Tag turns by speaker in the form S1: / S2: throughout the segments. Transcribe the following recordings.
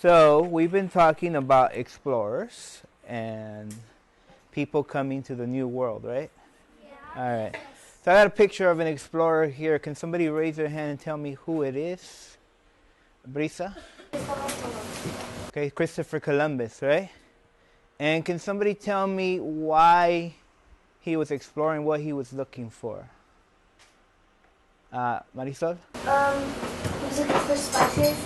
S1: So we've been talking about explorers and people coming to the new world, right? Yeah. All right. So I got a picture of an explorer here. Can somebody raise their hand and tell me who it is? Brisa? Okay, Christopher Columbus, right? And can somebody tell me why he was exploring, what he was looking for? Marisol?
S2: He was looking for spices.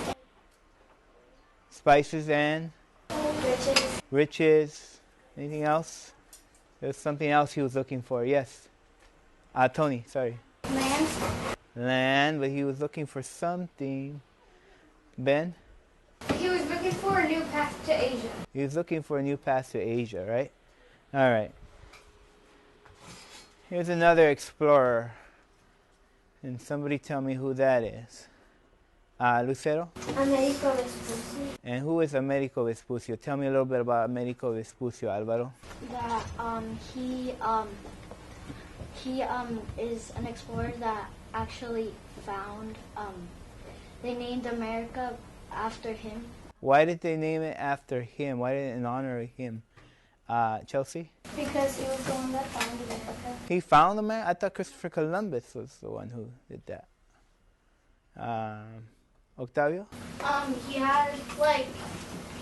S1: Spices and?
S2: Riches.
S1: Riches. Anything else? There's something else he was looking for. Yes. Tony, sorry.
S2: Land.
S1: Land, but he was looking for something. Ben?
S2: He was looking for a new path to Asia.
S1: He was looking for a new path to Asia, right? All right. Here's another explorer. And somebody tell me who that is. Lucero?
S2: Americo Vespucci.
S1: And who is Americo Vespucci? Tell me a little bit about Americo Vespucci, Álvaro.
S3: That he is an explorer that actually found they named America after him.
S1: Why did they name it after him? Why did it in honor of him? Chelsea?
S2: Because he was the one that founded America.
S1: He found America? I thought Christopher Columbus was the one who did that. Octavio?
S2: He had,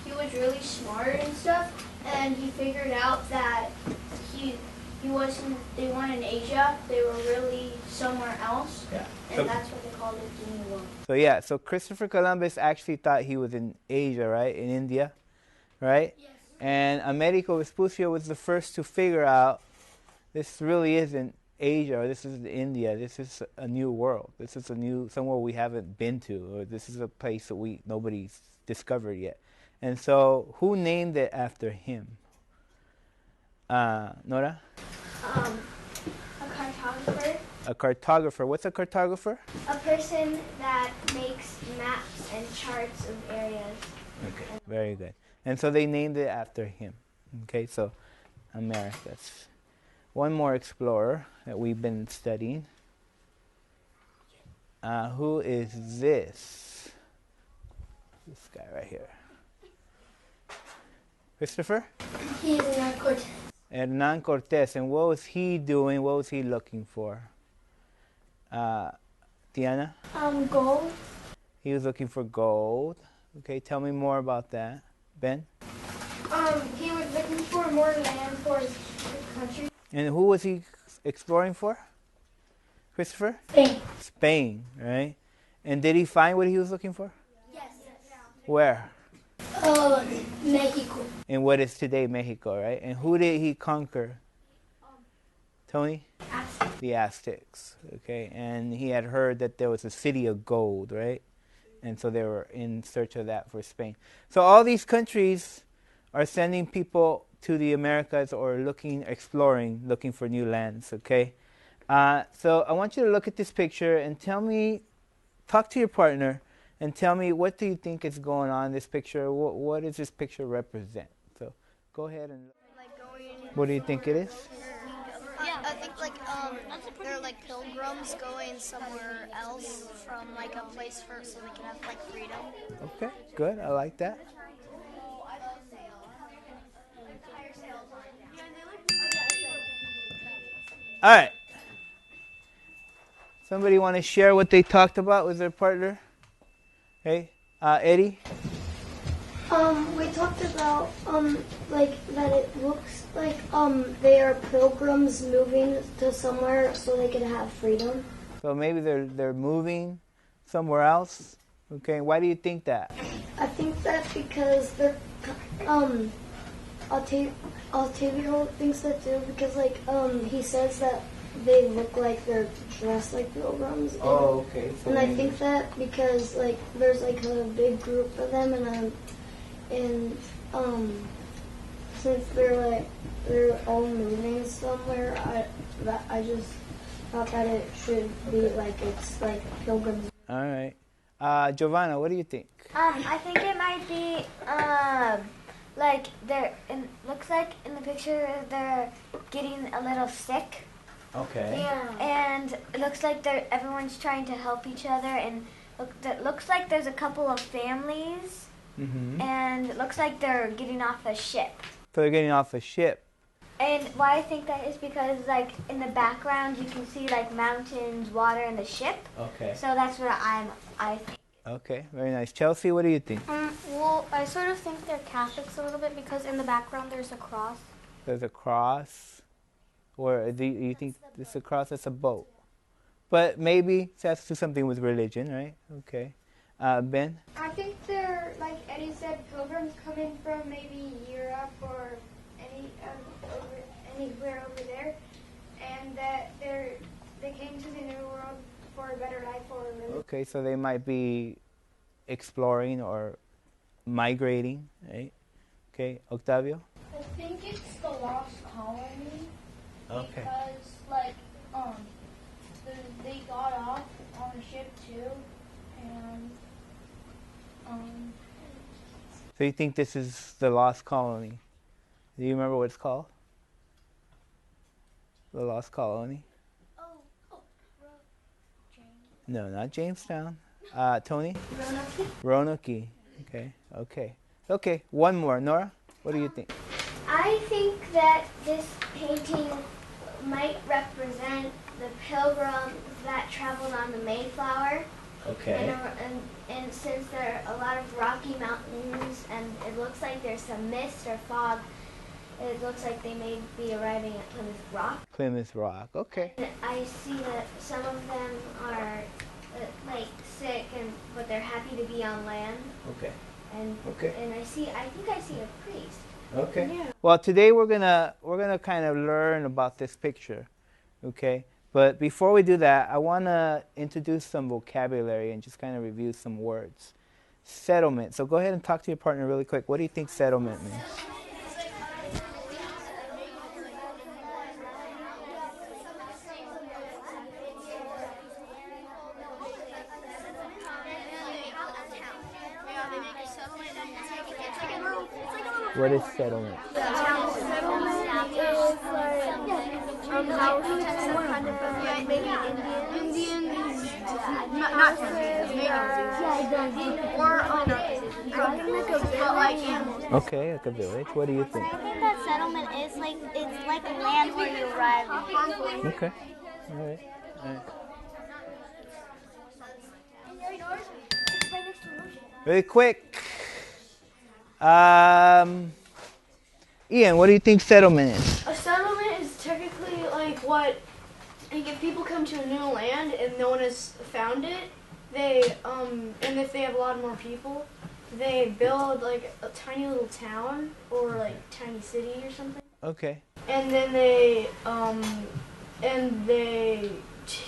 S2: he was really smart and stuff, and he figured out that they weren't in Asia, they were really somewhere else,
S1: Yeah.
S2: and that's what they called it, the New World.
S1: So Christopher Columbus actually thought he was in Asia, right? In India, right?
S2: Yes.
S1: And Americo Vespucci was the first to figure out this really isn't Asia, or this is India. This is a new world. This is somewhere we haven't been to, or this is a place that nobody's discovered yet. And so, who named it after him? Nora?
S2: A cartographer.
S1: A cartographer. What's a cartographer?
S2: A person that makes maps and charts of areas.
S1: Okay, very good. And so they named it after him. Okay, so Americas. One more explorer that we've been studying. Who is this? This guy right here. Christopher?
S2: He is Hernán Cortés.
S1: Hernán Cortés. And what was he doing? What was he looking for? Tiana?
S2: Gold.
S1: He was looking for gold. Okay, tell me more about that. Ben?
S2: He was looking for more land for his country.
S1: And who was he exploring for? Christopher?
S2: Spain.
S1: Spain, right? And did he find what he was looking for?
S2: Yes.
S1: Where?
S2: Mexico.
S1: In what is today Mexico, right? And who did he conquer? Tony?
S2: Aztecs.
S1: The Aztecs, okay? And he had heard that there was a city of gold, right? And so they were in search of that for Spain. So all these countries are sending people to the Americas or exploring, looking for new lands, okay? So I want you to look at this picture and talk to your partner and tell me, what do you think is going on in this picture? What does this picture represent? So go ahead and what do you think it is?
S3: Yeah, I think they're like pilgrims going somewhere else from a place so they can have freedom.
S1: Okay, good. I like that. All right. Somebody want to share what they talked about with their partner? Hey, Eddie?
S2: We talked about, that it looks like, they are pilgrims moving to somewhere so they can have freedom.
S1: So maybe they're moving somewhere else? Okay, why do you think that?
S2: I think that's because they're, Octavio thinks that too, because, he says that they look like they're dressed like pilgrims.
S1: Oh, okay. So
S2: and I think that because, there's, a big group of them, and since they're all moving somewhere, I just thought that it should be it's pilgrims.
S1: All right. Giovanna, what do you think?
S4: I think it might be looks like in the picture they're getting a little sick.
S1: Okay.
S4: Yeah. And it looks like everyone's trying to help each other, and it looks like there's a couple of families and it looks like they're getting off a ship.
S1: So they're getting off a ship.
S4: And why I think that is because, like, in the background you can see like mountains, water, and the ship.
S1: Okay.
S4: So that's what I think.
S1: Okay, very nice. Chelsea, what do you think?
S3: Well, I sort of think they're Catholics a little bit because in the background there's a cross.
S1: There's a cross. Or do you think this is a cross? That's a boat. But maybe it has to do something with religion, right? Okay. Ben?
S2: I think they're, like Eddie said, pilgrims coming from maybe Europe or anywhere over there, and that they came to the New World for a better life or a religion.
S1: Okay, so they might be exploring or migrating, right? Okay, Octavio?
S5: I think it's the lost colony.
S1: Okay.
S5: Because, like, they got off on the ship too, and
S1: So you think this is the lost colony? Do you remember what it's called? The lost colony? No, not Jamestown. Tony? Roanoke. Okay, one more. Nora, what do you think?
S4: I think that this painting might represent the pilgrims that traveled on the Mayflower.
S1: Okay.
S4: And since there are a lot of rocky mountains and it looks like there's some mist or fog, it looks like they may be arriving at Plymouth Rock.
S1: Plymouth Rock, okay.
S4: And I see that some of them are like sick, but they're happy to be on land.
S1: Okay.
S4: And I think I see a priest.
S1: Okay.
S4: Yeah.
S1: Well, today we're gonna kind of learn about this picture, okay? But before we do that, I want to introduce some vocabulary and just kind of review some words. Settlement. So go ahead and talk to your partner really quick. What do you think settlement means? What is settlement? Okay, like a village. What do you think?
S3: I think that settlement is it's like land where you arrive.
S1: Okay. All right. Really quick. Ian, what do you think settlement is?
S6: A settlement is technically like if people come to a new land and no one has found it, they and if they have a lot more people, they build like a tiny little town or like tiny city or something.
S1: Okay.
S6: And then they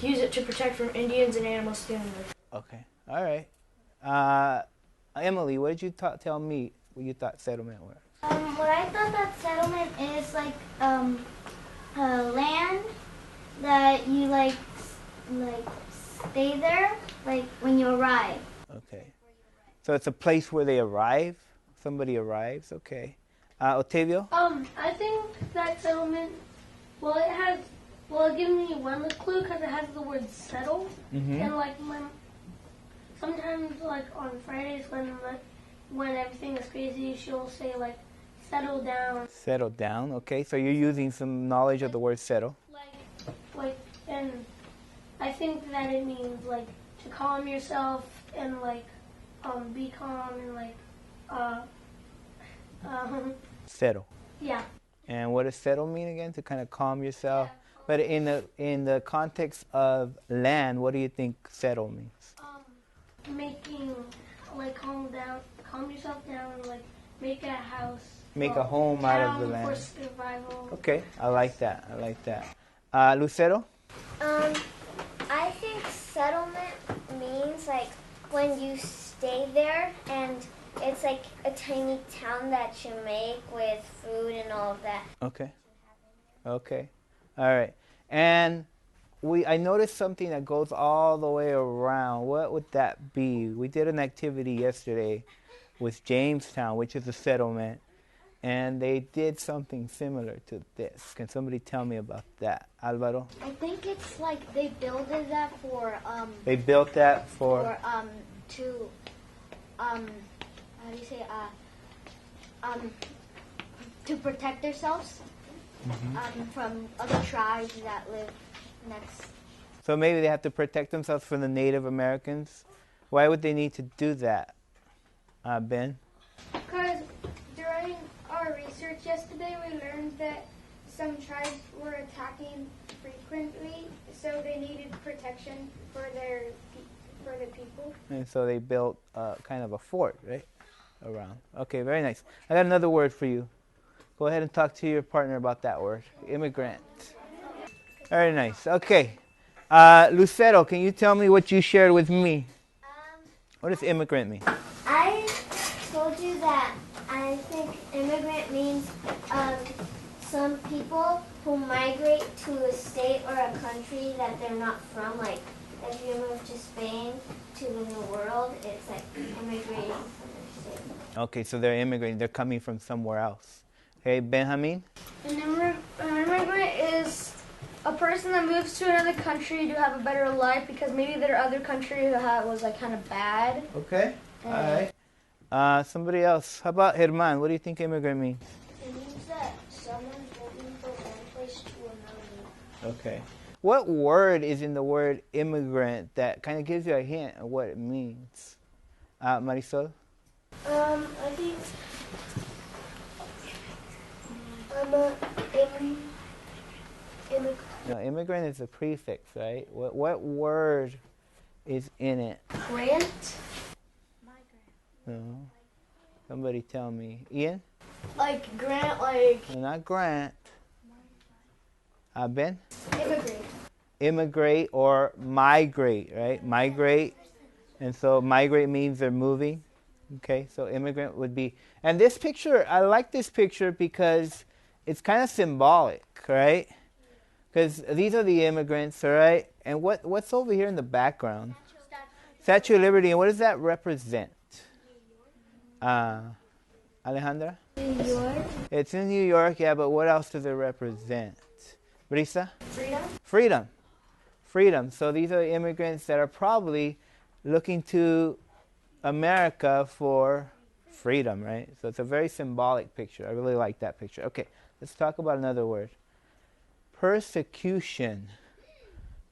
S6: use it to protect from Indians and animals stealing their.
S1: Okay. All right. Emily, what did you tell me what you thought settlement was?
S4: What I thought that settlement is like land that you like stay there like when you arrive.
S1: Okay. So it's a place where they arrive? Somebody arrives? Okay. Otavio?
S5: I think that settlement, it gives me one clue because it has the word settle, and like sometimes like on Fridays when everything is crazy, she'll say like settle down.
S1: Settle down. Okay. So you're using some knowledge of the word settle.
S5: And I think that it means like to calm yourself and like be calm and like
S1: Settle.
S5: yeah.
S1: And what does settle mean again? To kind of calm yourself. Yeah. But in the context of land, what do you think settle means?
S5: Making like calm yourself down and like make a house.
S1: Make a home out of the land.
S5: For survival.
S1: Okay, I like that. Lucero?
S4: I think settlement means like when you stay there and it's like a tiny town that you make with food and all of that.
S1: Okay. All right. And I noticed something that goes all the way around. What would that be? We did an activity yesterday with Jamestown, which is a settlement, and they did something similar to this. Can somebody tell me about that? Alvaro?
S2: I think it's like they built that for
S1: They built that for
S2: to
S4: how do you say, to protect themselves from other tribes that live next.
S1: So maybe they have to protect themselves from the Native Americans. Why would they need to do that, Ben?
S7: Because during our research yesterday, we learned that some tribes were attacking frequently, so they needed protection for the people.
S1: And so they built kind of a fort, right, around. Okay, very nice. I got another word for you. Go ahead and talk to your partner about that word, immigrant. Very nice. Okay. Lucero, can you tell me what you shared with me? What does immigrant mean?
S4: I told you that I think immigrant means some people who migrate to a state or a country that they're not from. Like if you move to Spain to the New World, it's like immigrating from their state.
S1: Okay, so they're immigrating. They're coming from somewhere else. Okay, Benjamin?
S7: An immigrant is a person that moves to another country to have a better life because maybe their other country was like kind of bad.
S1: Okay. All right. Somebody else. How about Herman? What do you think immigrant means?
S2: It means that someone's moving from one place to another.
S1: Okay. What word is in the word immigrant that kind of gives you a hint of what it means? Marisol?
S2: I think immigrant.
S1: No, immigrant is a prefix, right? What word is in it?
S2: Grant?
S1: No. Somebody tell me. Ian?
S6: Like grant, like
S1: No, not grant. Ben?
S2: Immigrate.
S1: Immigrate or migrate, right? Migrate. And so migrate means they're moving. Okay, so immigrant would be. And this picture, I like this picture because it's kind of symbolic, right? Because these are the immigrants, all right? And what's over here in the background? Statue of Liberty. And what does that represent? Alejandra?
S2: New York.
S1: It's in New York, yeah, but what else does it represent? Brisa?
S2: Freedom.
S1: Freedom. Freedom. So these are immigrants that are probably looking to America for freedom, right? So it's a very symbolic picture. I really like that picture. Okay, let's talk about another word. Persecution.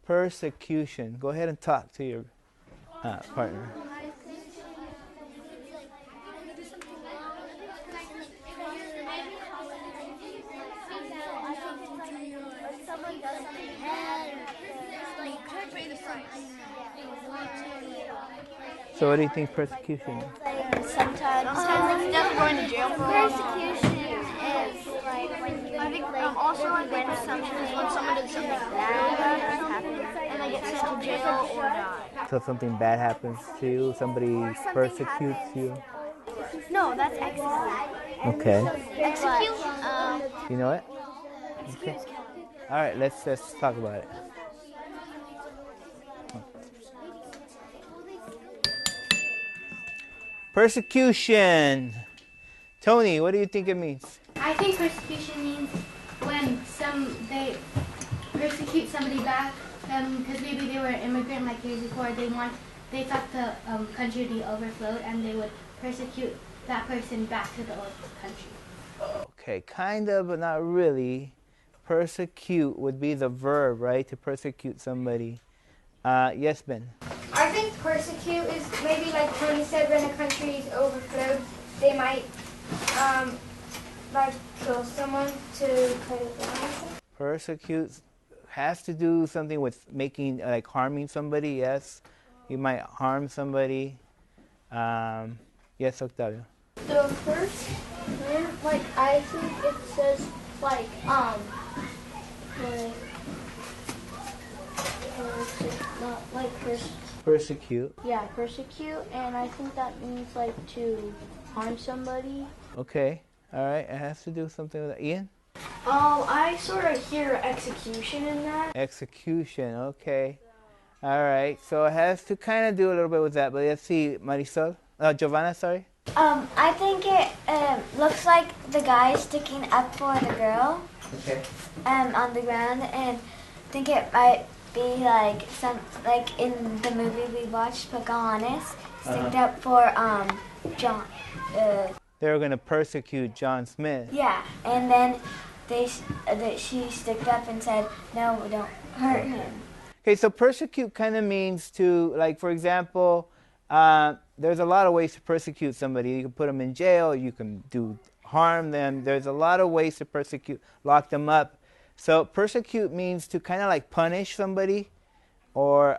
S1: Persecution. Go ahead and talk to your partner. So what do you think persecution is?
S3: Sometimes it's just going to jail for a long time.
S4: Persecution is like when you
S3: I think also like the perception is when someone did something bad and they get sent to jail or die.
S1: So something bad happens to you, somebody persecutes you.
S3: No, that's execute.
S1: Okay.
S3: Execute?
S1: You know it? Okay. All right, let's talk about it. Persecution. Tony, what do you think it means?
S7: I think persecution means when they persecute somebody back because maybe they were an immigrant like years before. They thought the country would be overflowed and they would persecute that person back to the old country.
S1: Okay, kind of, but not really. Persecute would be the verb, right? To persecute somebody. Yes, Ben.
S7: I think persecute is maybe like Tony said, when a country is overflowed, they might like kill someone to cut it down.
S1: Persecute has to do something with making, like harming somebody, yes. You might harm somebody. Yes, Octavio.
S2: The first word, like I think it says like not like
S1: Persecute.
S2: yeah, persecute, and I think that means like to harm somebody.
S1: Okay. All right. It has to do something with that. Ian?
S6: I sort of hear execution in that.
S1: Execution. Okay. All right. So it has to kind of do a little bit with that. But let's see. Marisol? Giovanna, sorry?
S4: I think it looks like the guy sticking up for the girl
S1: Okay.
S4: on the ground, and I think it might be like in the movie we watched, Pocahontas, sticked up for John.
S1: They were going to persecute John Smith.
S4: Yeah, and then she stood up and said, no, don't hurt him.
S1: Okay, so persecute kind of means to, like, for example, there's a lot of ways to persecute somebody. You can put them in jail, you can harm them. There's a lot of ways to persecute, lock them up. So persecute means to kind of like punish somebody or,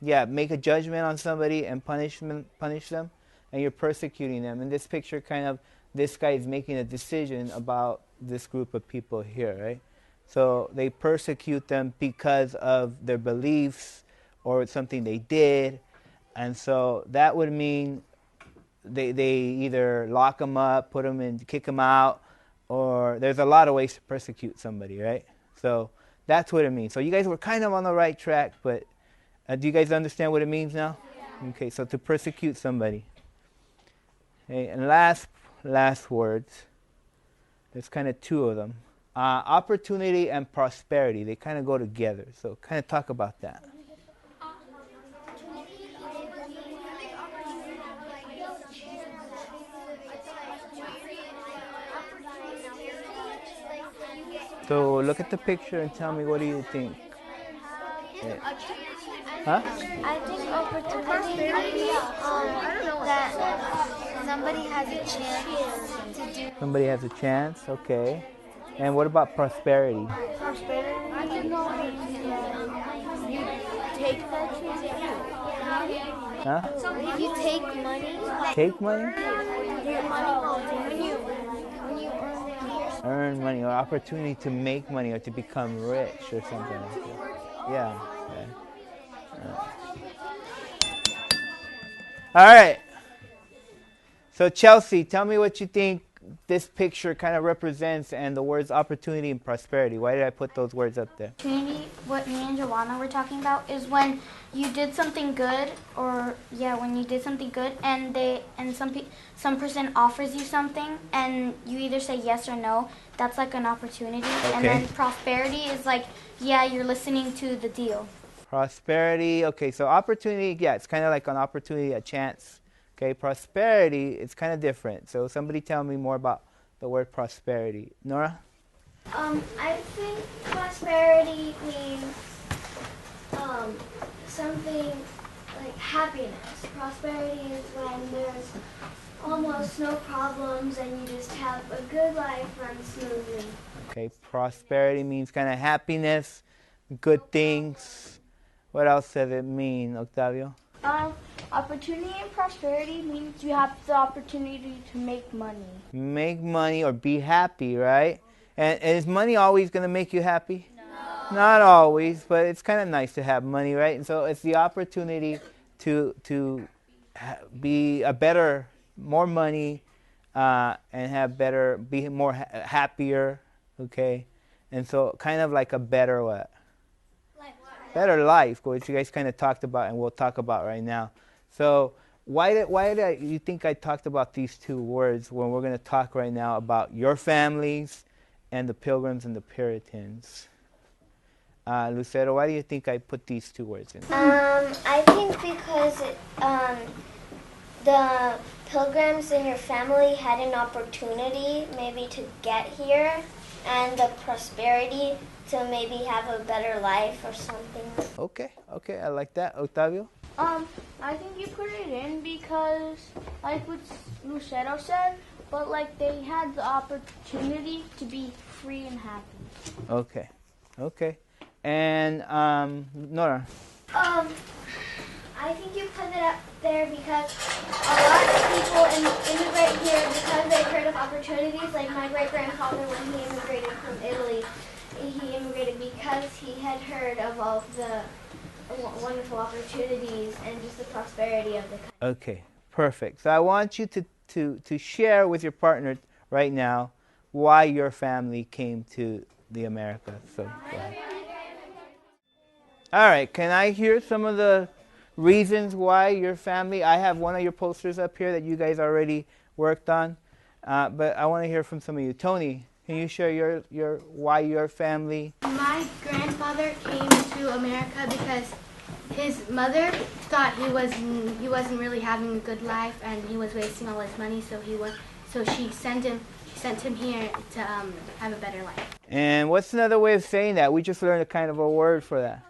S1: make a judgment on somebody and punish them, and you're persecuting them. In this picture, kind of, this guy is making a decision about this group of people here, right? So they persecute them because of their beliefs or something they did. And so that would mean they either lock them up, put them in, kick them out, or there's a lot of ways to persecute somebody, right? So that's what it means. So you guys were kind of on the right track, but do you guys understand what it means now? Yeah. Okay, so to persecute somebody. Okay, and last words. There's kind of two of them. Opportunity and prosperity, they kind of go together. So kind of talk about that. So look at the picture and tell me, what do you think? Yeah. Huh?
S4: I think opportunity that somebody has a chance to do.
S1: Somebody has a chance, okay. And what about prosperity?
S5: Prosperity, I think, you take that chance.
S1: Huh?
S4: If you take money,
S1: Take money?
S5: You get money
S4: when you
S1: Earn money, or opportunity to make money, or to become rich, or something like that. Yeah. All right. So Chelsea, tell me what you think this picture kind of represents, and the words opportunity and prosperity. Why did I put those words up there?
S7: Opportunity, what me and Joanna were talking about, is when you did something good, when you did something good, and some person offers you something, and you either say yes or no. That's like an opportunity.
S1: Okay.
S7: And then prosperity is like, you're listening to the deal.
S1: Prosperity. Okay, so opportunity. Yeah, it's kind of like an opportunity, a chance. Okay, prosperity, it's kind of different. So somebody tell me more about the word prosperity. Nora?
S4: I think prosperity means something like happiness. Prosperity is when there's almost no problems and you just have a good life run smoothly.
S1: Okay, prosperity means kind of happiness, good things. What else does it mean, Octavio?
S5: Opportunity and prosperity means you have the opportunity to make money.
S1: Make money or be happy, right? And is money always going to make you happy? No. Not always, but it's kind of nice to have money, right? And so it's the opportunity to be more money, and be more happier, okay? And so kind of like a better what? Better life, which you guys kind of talked about and we'll talk about right now. So why did you think I talked about these two words when we're going to talk right now about your families and the Pilgrims and the Puritans? Lucero, why do you think I put these two words in?
S4: I think because the Pilgrims in your family had an opportunity maybe to get here, and the prosperity to maybe have a better life or something.
S1: Okay, I like that. Octavio?
S5: I think you put it in because, like what Lucero said, but like they had the opportunity to be free and happy.
S1: Okay. And Nora?
S4: I think you put it up there because a lot of people immigrate here because they heard of opportunities. Like my great-grandfather, when he immigrated from Italy, he immigrated because he had heard of all of the wonderful opportunities and just the prosperity of the country.
S1: Okay, perfect. So I want you to share with your partner right now why your family came to the Americas. So, all right, can I hear some of the reasons why your family? I have one of your posters up here that you guys already worked on, but I want to hear from some of you. Tony, can you share your why your family?
S7: My grandfather came to America because his mother thought he wasn't really having a good life and he was wasting all his money. So she sent him here to have a better life.
S1: And what's another way of saying that? We just learned a kind of a word for that.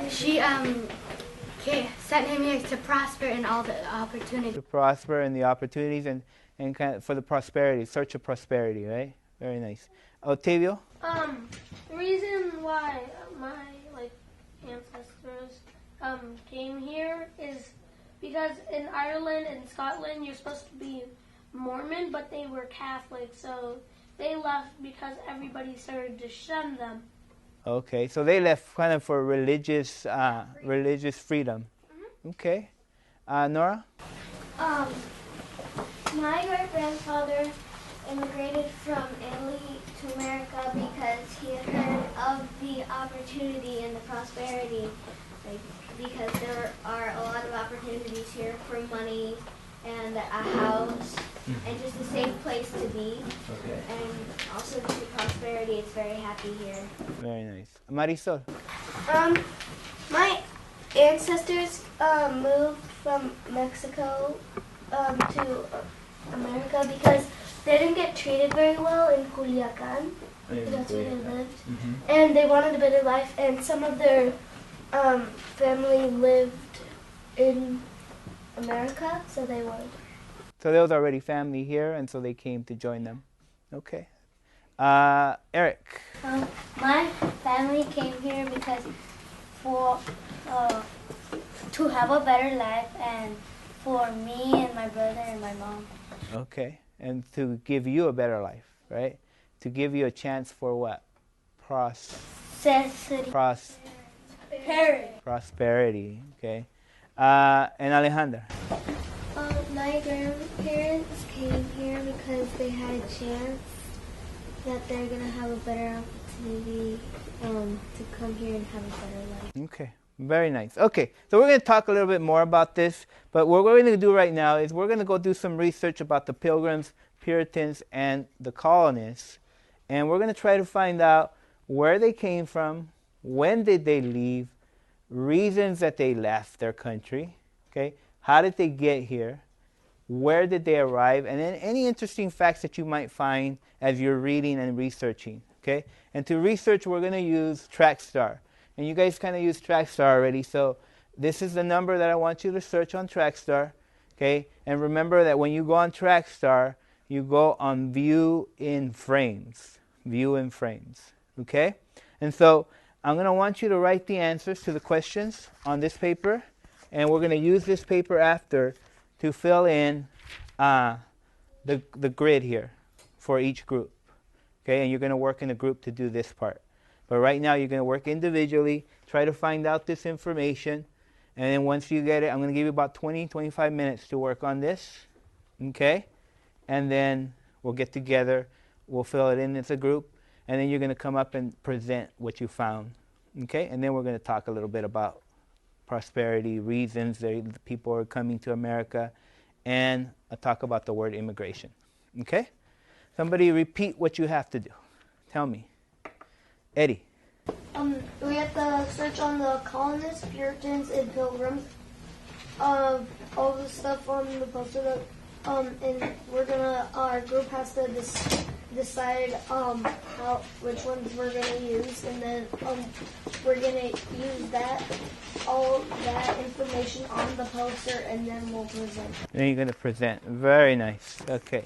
S7: She sent him here to prosper in all the opportunities.
S1: To prosper in the opportunities and kind of for the prosperity, search of prosperity, right? Very nice. Otavio?
S5: The reason why my ancestors came here is because in Ireland and Scotland you're supposed to be Mormon, but they were Catholic, so they left because everybody started to shun them.
S1: Okay, so they left kind of for religious freedom. Mm-hmm. Okay. Nora?
S4: My great-grandfather immigrated from Italy to America because he had heard of the opportunity and the prosperity, because there are a lot of opportunities here for money and a house and just a safe place to be.
S1: Okay.
S4: And also just the prosperity, it's very happy here.
S1: Very nice. Marisol?
S2: My ancestors moved from Mexico to America because they didn't get treated very well in Culiacan. That's where they lived. Mm-hmm. And they wanted a better life, and some of their family lived in America, so they wanted.
S1: So there was already family here, and so they came to join them. Okay. Eric?
S8: My family came here because to have a better life and for me and my brother and my mom.
S1: Okay. And to give you a better life, right? To give you a chance for what? Prosperity. Okay. And Alejandra?
S2: My grandparents came here because they had a chance that they're going to have a better opportunity to come here and have a better life.
S1: Okay. Very nice. Okay, so we're going to talk a little bit more about this, but what we're going to do right now is we're going to go do some research about the Pilgrims, Puritans, and the colonists, and we're going to try to find out where they came from, when did they leave, reasons that they left their country, okay, how did they get here, where did they arrive, and then any interesting facts that you might find as you're reading and researching, okay? And to research, we're going to use Trackstar. And you guys kind of use Trackstar already, so this is the number that I want you to search on Trackstar, okay? And remember that when you go on Trackstar, you go on View in Frames, okay? And so I'm going to want you to write the answers to the questions on this paper, and we're going to use this paper after to fill in the grid here for each group, okay? And you're going to work in a group to do this part. But right now, you're going to work individually, try to find out this information, and then once you get it, I'm going to give you about 20, 25 minutes to work on this, okay? And then we'll get together, we'll fill it in as a group, and then you're going to come up and present what you found, okay? And then we're going to talk a little bit about prosperity, reasons that people are coming to America, and I'll talk about the word immigration, okay? Somebody repeat what you have to do. Tell me. Eddie.
S2: We have to search on the colonists, Puritans, and Pilgrims. All the stuff on the poster. And our group has to decide which ones we're gonna use, and then we're gonna use all that information on the poster, and then we'll present.
S1: Then you're gonna present. Very nice. Okay.